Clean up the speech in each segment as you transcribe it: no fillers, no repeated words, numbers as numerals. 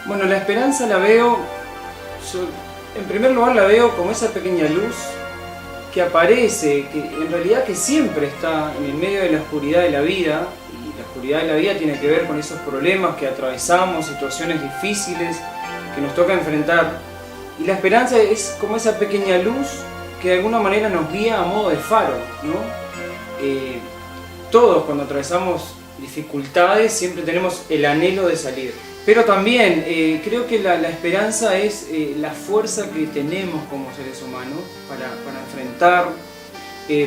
Bueno, la esperanza la veo, en primer lugar la veo como esa pequeña luz que aparece, que en realidad que siempre está en el medio de la oscuridad de la vida, y la oscuridad de la vida tiene que ver con esos problemas que atravesamos, situaciones difíciles que nos toca enfrentar, y la esperanza es como esa pequeña luz que de alguna manera nos guía a modo de faro, ¿no? Todos cuando atravesamos dificultades siempre tenemos el anhelo de salir. Pero también creo que la esperanza es la fuerza que tenemos como seres humanos para enfrentar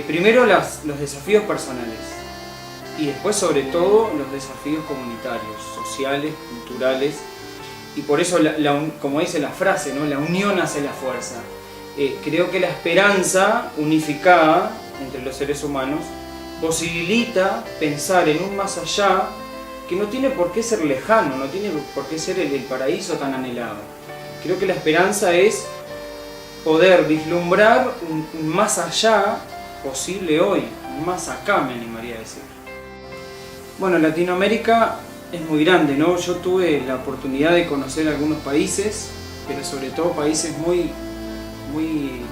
primero los desafíos personales y después sobre todo los desafíos comunitarios, sociales, culturales, y por eso, como dice la frase, ¿no? La unión hace la fuerza. Creo que la esperanza unificada entre los seres humanos posibilita pensar en un más allá que no tiene por qué ser lejano, no tiene por qué ser el paraíso tan anhelado. Creo que la esperanza es poder vislumbrar un más allá posible hoy, un más acá me animaría a decir. Bueno, Latinoamérica es muy grande, ¿no? Yo tuve la oportunidad de conocer algunos países, pero sobre todo países muy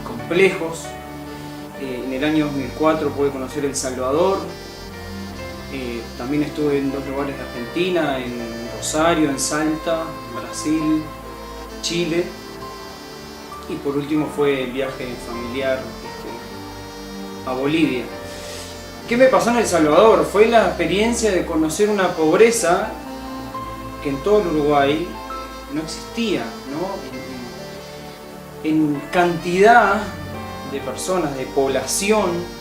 complejos. En el año 2004 pude conocer El Salvador. También estuve en 2 lugares de Argentina, en Rosario, en Salta, Brasil, Chile, y por último fue el viaje familiar a Bolivia. ¿Qué me pasó en El Salvador? Fue la experiencia de conocer una pobreza que en todo el Uruguay no existía, ¿no? En cantidad de personas, de población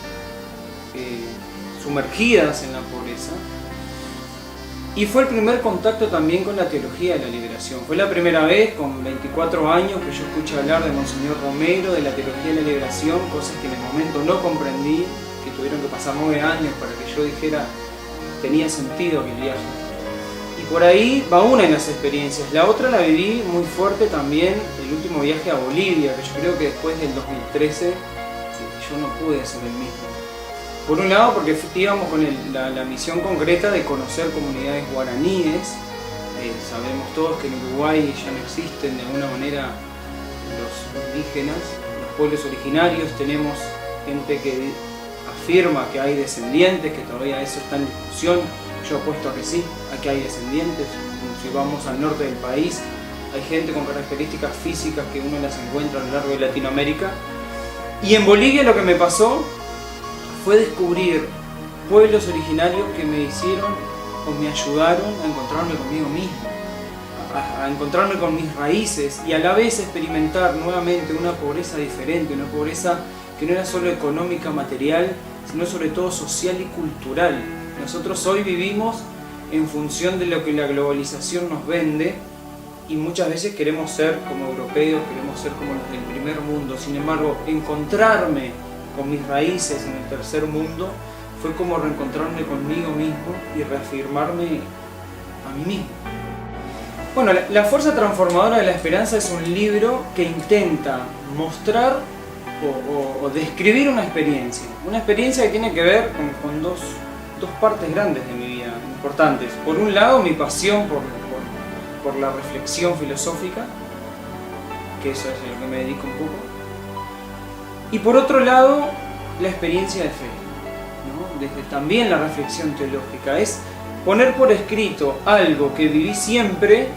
sumergidas en la pobreza, y fue el primer contacto también con la teología de la liberación. Fue la primera vez con 24 años que yo escuché hablar de Monseñor Romero, de la teología de la liberación, cosas que en el momento no comprendí, que tuvieron que pasar 9 años para que yo dijera tenía sentido mi viaje. Y por ahí va una de las experiencias. La otra la viví muy fuerte también, el último viaje a Bolivia, que yo creo que después del 2013 yo no pude ser el mismo. Por un lado porque íbamos con la misión concreta de conocer comunidades guaraníes. Sabemos todos que en Uruguay ya no existen de alguna manera los indígenas, los pueblos originarios. Tenemos gente que afirma que hay descendientes, que todavía eso está en discusión. Yo apuesto a que sí, a que hay descendientes. Si vamos al norte del país, hay gente con características físicas que uno las encuentra a lo largo de Latinoamérica. Y en Bolivia lo que me pasó fue descubrir pueblos originarios que me hicieron o me ayudaron a encontrarme conmigo mismo, a encontrarme con mis raíces, y a la vez experimentar nuevamente una pobreza diferente, una pobreza que no era solo económica, material, sino sobre todo social y cultural. Nosotros hoy vivimos en función de lo que la globalización nos vende, y muchas veces queremos ser como europeos, queremos ser como los del primer mundo. Sin embargo, encontrarme con mis raíces en el tercer mundo fue como reencontrarme conmigo mismo y reafirmarme a mí mismo. Bueno, La fuerza transformadora de la esperanza es un libro que intenta mostrar o describir una experiencia que tiene que ver con dos partes grandes de mi vida, importantes. Por un lado, mi pasión por la reflexión filosófica, que eso es a lo que me dedico un poco. Y por otro lado, la experiencia de fe, ¿no? Desde también la reflexión teológica, es poner por escrito algo que viví siempre,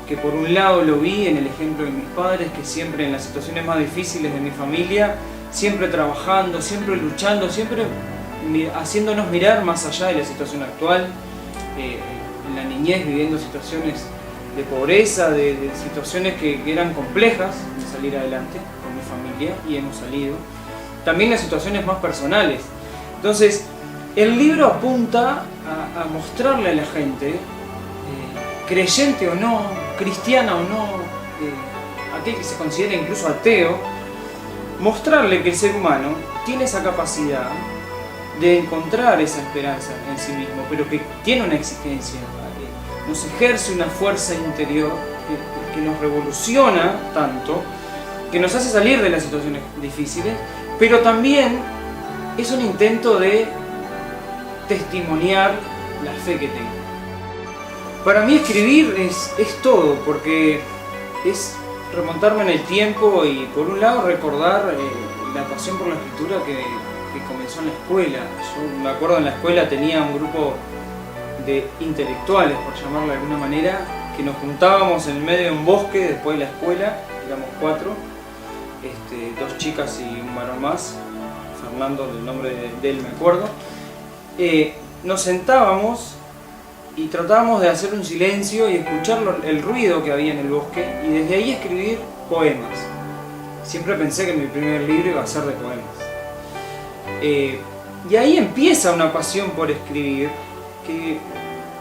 que por un lado lo vi en el ejemplo de mis padres, que siempre en las situaciones más difíciles de mi familia, siempre trabajando, siempre luchando, siempre haciéndonos mirar más allá de la situación actual, en la niñez viviendo situaciones de pobreza, de situaciones que eran complejas de salir adelante con mi familia, y hemos salido. También las situaciones más personales. Entonces, el libro apunta a mostrarle a la gente, creyente o no, cristiana o no, aquel que se considera incluso ateo, mostrarle que el ser humano tiene esa capacidad de encontrar esa esperanza en sí mismo, pero que tiene una existencia, nos ejerce una fuerza interior que nos revoluciona tanto, que nos hace salir de las situaciones difíciles, pero también es un intento de testimoniar la fe que tengo. Para mí escribir es todo, porque es remontarme en el tiempo y por un lado recordar la pasión por la escritura que comenzó en la escuela. Yo me acuerdo en la escuela tenía un grupo de intelectuales, por llamarlo de alguna manera, que nos juntábamos en medio de un bosque después de la escuela, éramos 4, 2 chicas y un varón más, Fernando, del nombre de él me acuerdo. Nos sentábamos y tratábamos de hacer un silencio y escuchar el ruido que había en el bosque y desde ahí escribir poemas. Siempre pensé que mi primer libro iba a ser de poemas. Y ahí empieza una pasión por escribir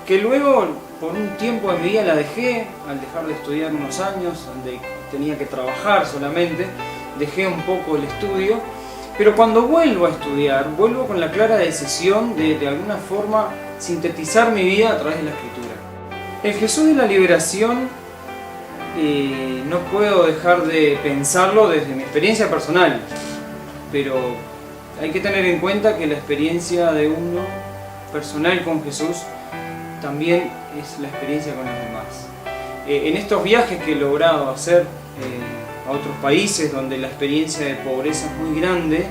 que luego por un tiempo de mi vida la dejé, al dejar de estudiar unos años, donde tenía que trabajar solamente, dejé un poco el estudio, pero cuando vuelvo a estudiar, vuelvo con la clara decisión de alguna forma sintetizar mi vida a través de la escritura. El Jesús de la liberación no puedo dejar de pensarlo desde mi experiencia personal, pero hay que tener en cuenta que la experiencia de uno personal con Jesús también es la experiencia con los demás. En estos viajes que he logrado hacer a otros países donde la experiencia de pobreza es muy grande,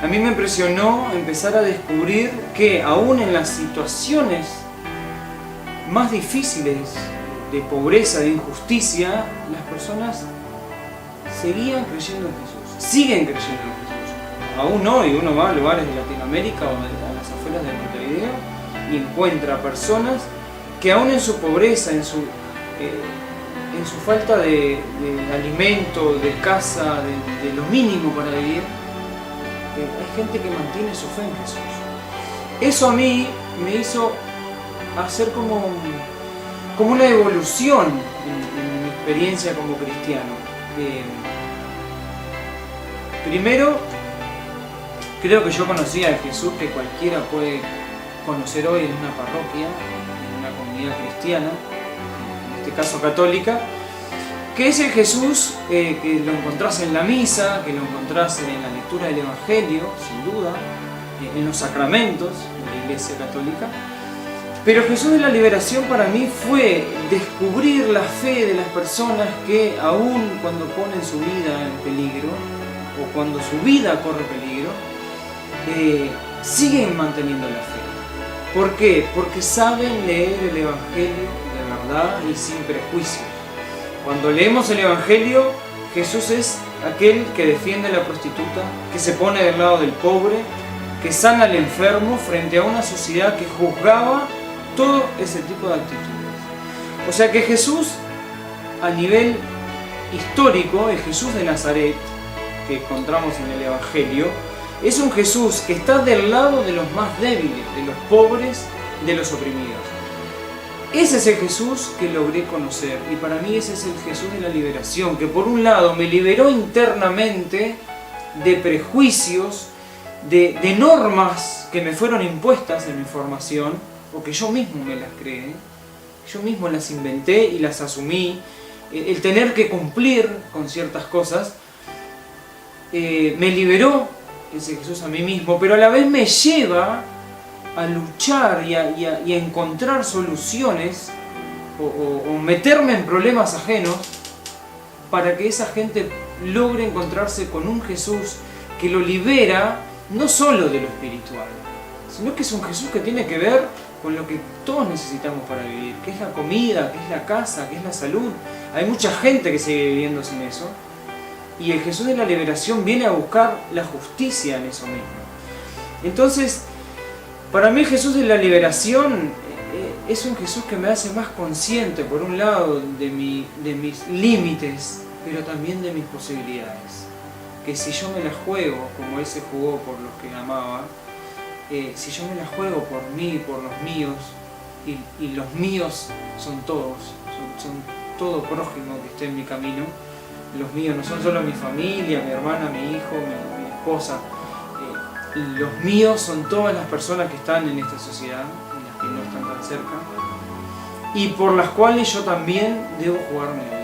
a mí me impresionó empezar a descubrir que aún en las situaciones más difíciles de pobreza, de injusticia, las personas seguían creyendo en Jesús, siguen creyendo en Jesús. Aún hoy uno va a lugares de Latinoamérica o a las afueras de Montevideo y encuentra personas que aún en su pobreza, en su falta de alimento, de casa, de lo mínimo para vivir, hay gente que mantiene su fe en Jesús. Eso a mí me hizo hacer como una evolución en mi experiencia como cristiano. Primero, creo que yo conocía al Jesús que cualquiera puede conocer hoy en una parroquia, en una comunidad cristiana, en este caso católica, que es el Jesús que lo encontrás en la misa, que lo encontrás en la lectura del Evangelio, sin duda, en los sacramentos de la Iglesia Católica. Pero Jesús de la liberación para mí fue descubrir la fe de las personas que aun cuando ponen su vida en peligro, o cuando su vida corre peligro, siguen manteniendo la fe. ¿Por qué? Porque saben leer el Evangelio de verdad y sin prejuicios. Cuando leemos el Evangelio, Jesús es aquel que defiende a la prostituta, que se pone del lado del pobre, que sana al enfermo frente a una sociedad que juzgaba todo ese tipo de actitudes. O sea que Jesús, a nivel histórico, el Jesús de Nazaret, que encontramos en el Evangelio, es un Jesús que está del lado de los más débiles, de los pobres, de los oprimidos. Ese es el Jesús que logré conocer y para mí ese es el Jesús de la liberación, que por un lado me liberó internamente de prejuicios, de normas que me fueron impuestas en mi formación, o que yo mismo me las creé, yo mismo las inventé y las asumí, el tener que cumplir con ciertas cosas, me liberó ese Jesús a mí mismo, pero a la vez me lleva a luchar y a encontrar soluciones o meterme en problemas ajenos para que esa gente logre encontrarse con un Jesús que lo libera no solo de lo espiritual, sino que es un Jesús que tiene que ver con lo que todos necesitamos para vivir, que es la comida, que es la casa, que es la salud. Hay mucha gente que sigue viviendo sin eso y el Jesús de la liberación viene a buscar la justicia en eso mismo. Entonces, para mí Jesús de la liberación es un Jesús que me hace más consciente, por un lado, de mis límites, pero también de mis posibilidades. Que si yo me la juego, como Él se jugó por los que amaba, si yo me la juego por mí, por los míos, y los míos son todos, son todo prójimo que esté en mi camino, los míos no son solo mi familia, mi hermana, mi hijo, mi esposa, los míos son todas las personas que están en esta sociedad, en las que no están tan cerca, y por las cuales yo también debo jugarme la vida.